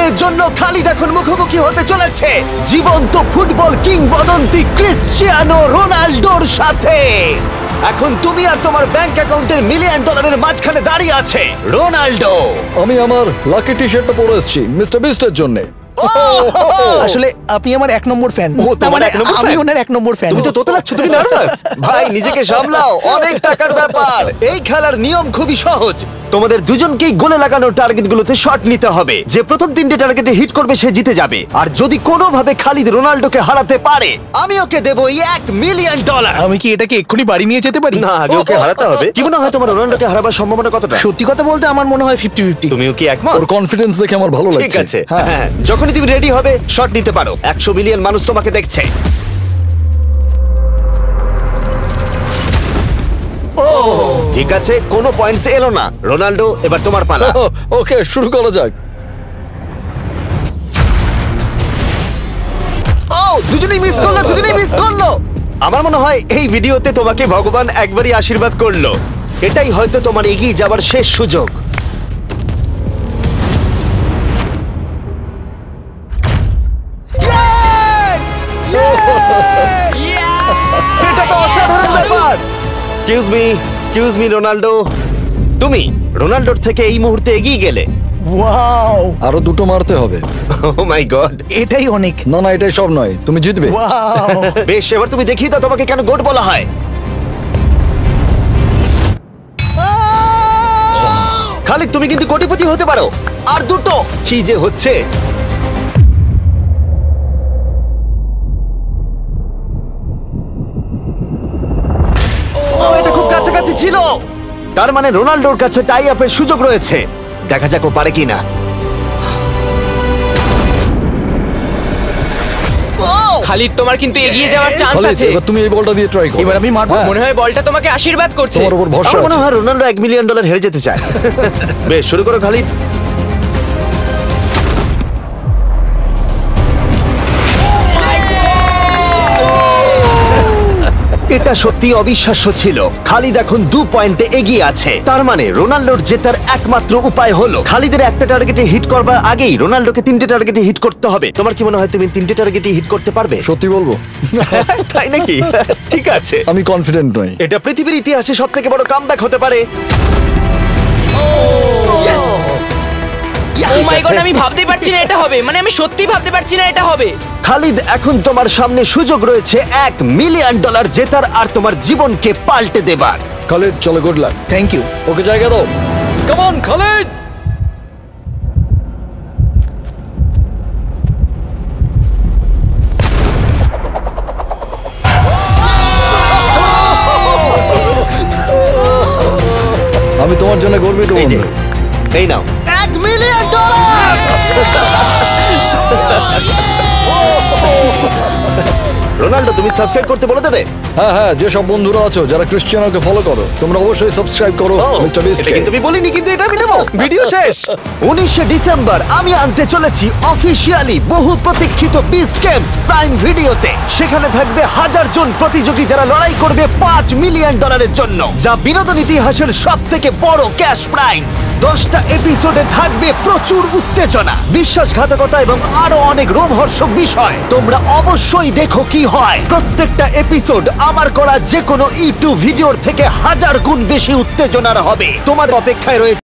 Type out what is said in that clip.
দিনের জন্য খালিদ এখন মুখোমুখি হতে চলেছে জীবন্ত ফুটবল কিংবদন্তি ক্রিশ্চিয়ানো রোনাল্ডোর সাথে। এখন তুমি আর তোমার ব্যাংক অ্যাকাউন্টের $1 মিলিয়ন মাঝখানে দাঁড়িয়ে আছে রোনাল্ডো। আমি আমার লাকি টি শার্টটা পরে এসেছি মিস্টার বিস্টের জন্য। আসলে আপনি আমার 1 নম্বর ফ্যান। আমি ওনার 1 নম্বর ফ্যান। তুমি তো তোতলাচ্ছ, তুমি নার্ভাস। ভাই নিজেকে সামলাও, অনেক টাকার ব্যাপার। এই খেলার নিয়ম খুবই সহজ। তোমাদের দুজনকেই গোলে লাগানো টার্গেটগুলোতে শট নিতে হবে। যে প্রথম 3টে টার্গেটে হিট করবে সে জিতে যাবে। আর যদি কোনোভাবে খালিদ রোনাল্ডোকে হারাতে পারে আমি ওকে দেবো $1 মিলিয়ন। আমি কি এটাকে এক্ষুনি বাড়ি নিয়ে যেতে পারি? না, আগে ওকে হারাতে হবে। কি মনে হয় তোমার রোনাল্ডোকে হারাবার সম্ভাবনা কতটা? সত্যি কথা বলতে আমার মনে হয় 50-50। তুমিও কি একমত? ওর কনফিডেন্স দেখে আমার ভালো লাগছে। ঠিক আছে, হ্যাঁ, যখনই তুমি রেডি হবে শট নিতে পারো। 100 মিলিয়ন মানুষ তোমাকে দেখছে। ঠিক আছে, কোনো পয়েন্টস এলো না। রোনাল্ডো, এবার তোমার পালা। ওকে, শুরু করা যাক। দুজনেই মিস করলো, দুজনেই মিস করলো। আমার মনে হয় এই ভিডিওতে তোমাকে ভগবান একবারই আশীর্বাদ করলো। এটাই হয়তো তোমার এগিয়ে যাবার শেষ সুযোগ। এটা তো অসাধারণ ব্যাপার। এক্সকিউজ মি রোনাল্ডো, তুমি রোনাল্ডোর থেকে এই মুহূর্তে এগিয়ে গেলে। ওয়াও, আরো 2টো মারতে হবে। ও মাই গড, এটাই অনেক। না না, এটাই সব নয়, তুমি জিতবে। ওয়াও, বেশ, এবার তুমি দেখিয়ে দাও তোমাকে কেন গোট বলা হয়। খালিদ, তুমি কিন্তু কোটিপতি হতে পারো। আর 2টো। কি যে হচ্ছে। এটা খুব কাছাকাছি ছিল। তার মানে রোনাল্ডোর কাছে টাই আপের সুযোগ রয়েছে। দেখা যাক ও পারে কিনা। খালিদ, তোমার কিন্তু এগিয়ে যাওয়ার চান্স খালিদ, আছে। এবার তুমি এই বলটা দিয়ে ট্রাই করো। এবার আমি মারবো। হ্যাঁ। মনে হয় বলটা তোমাকে আশীর্বাদ করছে। তোমার উপর ভরসা আমার মনে আছে। হয় রোনাল্ডো $1 মিলিয়ন হেরে যেতে চায়। বেশ, শুরু করো খালিদ। এটা সত্যি অবিশ্বাস্য ছিল। খালিদ এখন 2 পয়েন্টে এগিয়ে আছে। তার মানে রোনাল্ডোর জেতার একমাত্র উপায় হলো খালিদের একটা টার্গেটে হিট করবার আগেই রোনাল্ডোকে 3টে টার্গেটে হিট করতে হবে। তোমার কি মনে হয় তুমি 3টে টার্গেটে হিট করতে পারবে? সত্যি বলবো? তাই নাকি? ঠিক আছে, আমি কনফিডেন্ট নই। এটা পৃথিবীর ইতিহাসে সবথেকে বড় কামব্যাক হতে পারে। ও মাই গড, আমি ভাবতেই পারছি না এটা হবে। মানে আমি সত্যি ভাবতে পারছি না এটা হবে। খালিদ, এখন তোমার সামনে সুযোগ রয়েছে $1 মিলিয়ন জেতার আর তোমার জীবনকে পাল্টে দেবার। খালিদ, চলো, good luck. Thank you. Okay জায়গা দাও। Come on Khalid. আমি তোমার জন্য গর্বিত এই যে, বন্ধু। এই নাও $1 মিলিয়ন। রোনাল্ডো, তুমি সাবস্ক্রাইব করতে বলে দেবে? হ্যাঁ হ্যাঁ, যে সব বন্ধুরা আছো যারা ক্রিশ্চিয়ানোকে ফলো করো, তোমরা অবশ্যই সাবস্ক্রাইব করো মিস্টার বিস্ট। এটা কিন্তু আমি বলিনি, কিন্তু এটা আমি নেবো। ভিডিও শেষ। 19শে ডিসেম্বর আমি আনতে চলেছি অফিশিয়ালি বহু প্রতীক্ষিত বিস্ট গেমস প্রাইম ভিডিওতে। সেখানে থাকবে 1000 জন প্রতিযোগী যারা লড়াই করবে $5 মিলিয়ন জন্য, যা বিনোদন ইতিহাসের সবথেকে বড় ক্যাশ প্রাইজ। 10টা এপিসোডে থাকবে প্রচুর উত্তেজনা, বিশ্বাসঘাতকতা এবং আরো অনেক রোমহর্ষক বিষয়। তোমরা অবশ্যই দেখো কি হয়। প্রত্যেকটা এপিসোড আমার করা যে কোনো ইউটিউব ভিডিওর থেকে 1000 গুণ বেশি উত্তেজনার হবে। তোমার অপেক্ষায় রয়েছে